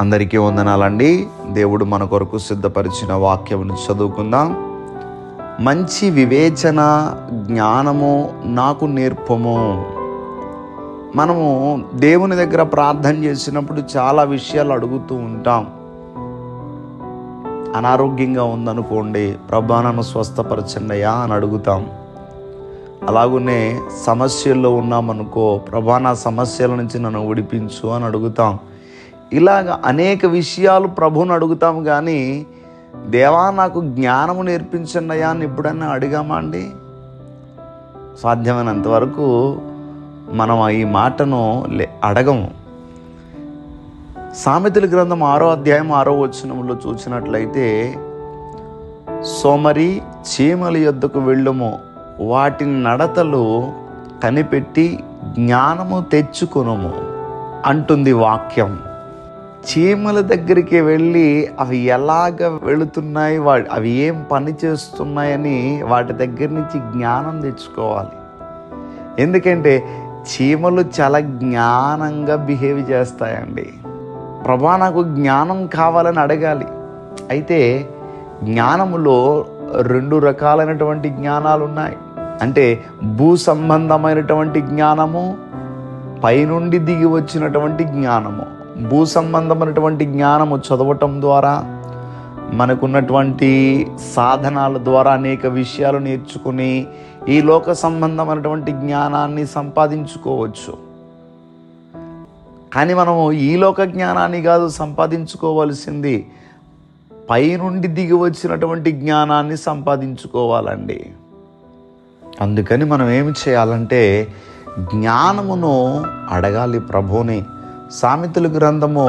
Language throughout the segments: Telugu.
అందరికీ వందనాలండి. దేవుడు మన కొరకు సిద్ధపరిచిన వాక్యమును చదువుకుందాం. మంచి వివేచన జ్ఞానము నాకు నేర్పము. మనము దేవుని దగ్గర ప్రార్థన చేసినప్పుడు చాలా విషయాలు అడుగుతూ ఉంటాం. అనారోగ్యంగా ఉందనుకోండి, ప్రభా నన్ను స్వస్థపరచండియా అని అడుగుతాం. అలాగనే సమస్యల్లో ఉన్నామనుకో, ప్రభా నా సమస్యల నుంచి నన్ను విడిపించు అని అడుగుతాం. ఇలాగ అనేక విషయాలు ప్రభువుని అడుగుతాం, కానీ దేవా నాకు జ్ఞానము నేర్పించండి అయ్యా అని ఎప్పుడన్నా అడిగామా అండి? సాధ్యమైనంత వరకు మనం ఈ మాటను అడగము. సామెతల గ్రంథం 6వ అధ్యాయం 6వ వచనంలో చూసినట్లయితే, సోమరి చీమల యొద్దకు వెళ్ళుము, వాటి నడతలు కనిపెట్టి జ్ఞానము తెచ్చుకొనుము అంటుంది వాక్యం. చీమల దగ్గరికి వెళ్ళి అవి ఎలాగ వెళుతున్నాయి, అవి ఏం పని చేస్తున్నాయని వాటి దగ్గర నుంచి జ్ఞానం తెచ్చుకోవాలి. ఎందుకంటే చీమలు చాలా జ్ఞానంగా బిహేవ్ చేస్తాయండి. ప్రభా నాకు జ్ఞానం కావాలని అడగాలి. అయితే జ్ఞానములో 2 రకాలైనటువంటి జ్ఞానాలు ఉన్నాయి. అంటే భూ సంబంధమైనటువంటి జ్ఞానము, పైనుండి దిగి వచ్చినటువంటి జ్ఞానము. భూ సంబంధమైనటువంటి జ్ఞానము చదవటం ద్వారా, మనకున్నటువంటి సాధనాల ద్వారా అనేక విషయాలు నేర్చుకుని ఈ లోక సంబంధమైనటువంటి జ్ఞానాన్ని సంపాదించుకోవచ్చు. కానీ మనము ఈ లోక జ్ఞానాన్ని కాదు సంపాదించుకోవాల్సింది, పైనుండి దిగి వచ్చినటువంటి జ్ఞానాన్ని సంపాదించుకోవాలండి. అందుకని మనం ఏమి చేయాలంటే జ్ఞానమును అడగాలి ప్రభువుని. సామెతల గ్రంథము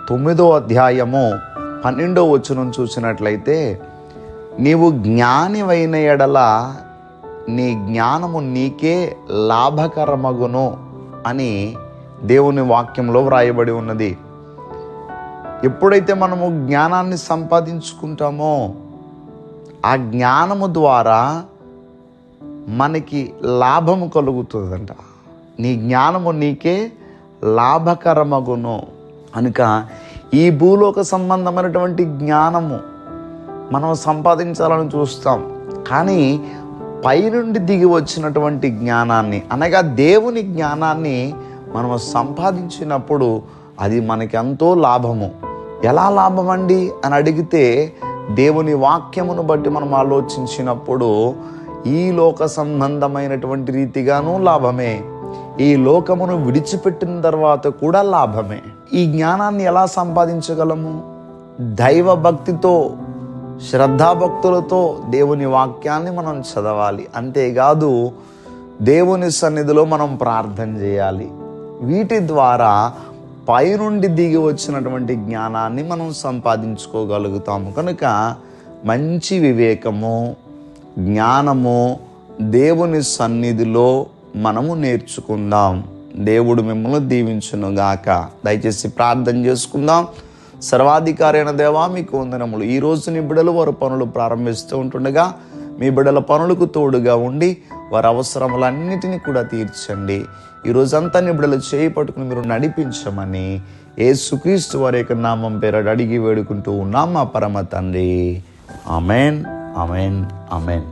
9వ అధ్యాయము 12వ వచనం చూసినట్లయితే, నీవు జ్ఞానివైన ఎడల నీ జ్ఞానము నీకే లాభకరమగును అని దేవుని వాక్యంలో వ్రాయబడి ఉన్నది. ఎప్పుడైతే మనము జ్ఞానాన్ని సంపాదించుకుంటామో, ఆ జ్ఞానము ద్వారా మనకి లాభము కలుగుతుందంట. నీ జ్ఞానము నీకే లాభకరమగును. కనుక ఈ భూలోక సంబంధమైనటువంటి జ్ఞానము మనం సంపాదించాలని చూస్తాం, కానీ పైనుండి దిగి వచ్చినటువంటి జ్ఞానాన్ని, అనగా దేవుని జ్ఞానాన్ని మనం సంపాదించినప్పుడు అది మనకి ఎంతో లాభము. ఎలా లాభం అండి అని అడిగితే, దేవుని వాక్యమును బట్టి మనం ఆలోచించినప్పుడు ఈ లోక సంబంధమైనటువంటి రీతిగానూ లాభమే, ఈ లోకమును విడిచిపెట్టిన తర్వాత కూడా లాభమే. ఈ జ్ఞానాన్ని ఎలా సంపాదించగలము? దైవ భక్తితో, శ్రద్ధాభక్తులతో దేవుని వాక్యాన్ని మనం చదవాలి. అంతేకాదు దేవుని సన్నిధిలో మనం ప్రార్థన చేయాలి. వీటి ద్వారా పైనుండి దిగి వచ్చినటువంటి జ్ఞానాన్ని మనం సంపాదించుకోగలుగుతాము. కనుక మంచి వివేకము, జ్ఞానము దేవుని సన్నిధిలో మనము నేర్చుకుందాం. దేవుడు మిమ్మల్ని దీవించునుగాక. దయచేసి ప్రార్థన చేసుకుందాం. సర్వాధికారి అయిన దేవా, మీకు వందనములు. ఈ రోజు నీ బిడ్డలు వారి పనులు ప్రారంభిస్తూ ఉంటుండగా మీ బిడ్డల పనులకు తోడుగా ఉండి వారి అవసరములన్నిటినీ కూడా తీర్చండి. ఈ రోజంతా నీ బిడ్డలు చేయి పట్టుకుని మీరు నడిపించమని యేసుక్రీస్తు వారి యొక్క నామం పేరట అడిగి వేడుకుంటూ ఉన్నాం మా పరమ తండ్రి. Amen, amen, amen.